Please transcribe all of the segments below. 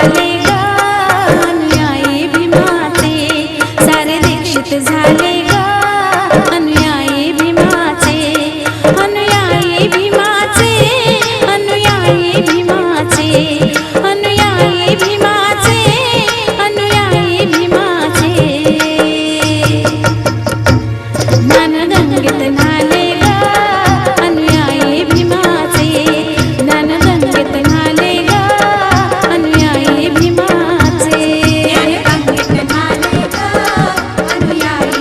झाले ग अनुयायी भीमाचे, सारे दीक्षित झाले ग अनुयायी भीमाचे, अनुयायी भीमाचे, अनुयायी भीमाचे, अनुयायी भीमाचे, अनुयायी भीमाचे. ज्ञानगंगेत न्हाले ग अनुयायी भीमाचे, ज्ञानगंगेत न्हाले ग अनुयायी भीमाचे. ज्ञानगंगेत न्हाले ग अनुयायी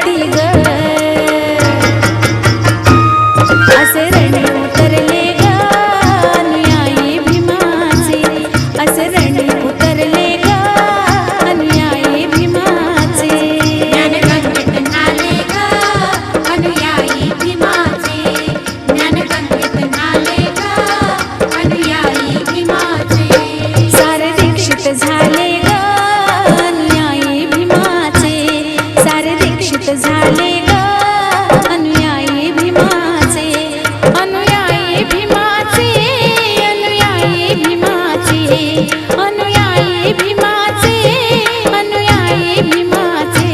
आरती ग असे रणी उतरले ग अनुयायी भीमाचे असे रणी उतरले ग अनुयायी भीमाचे ज्ञानगंगेत नाले ग अनुयायी भीमाचे ज्ञानगंगेत नाले ग अनुयायी भीमाचे सारे दीक्षित झाले ग अनुयायी भीमाचे सारे दीक्षित झाले ग अनुयायी भीमाचे अनुयायी भीमाचे अनुयायी भीमाचे अनुयायी भीमाचे अनुयायी भीमाचे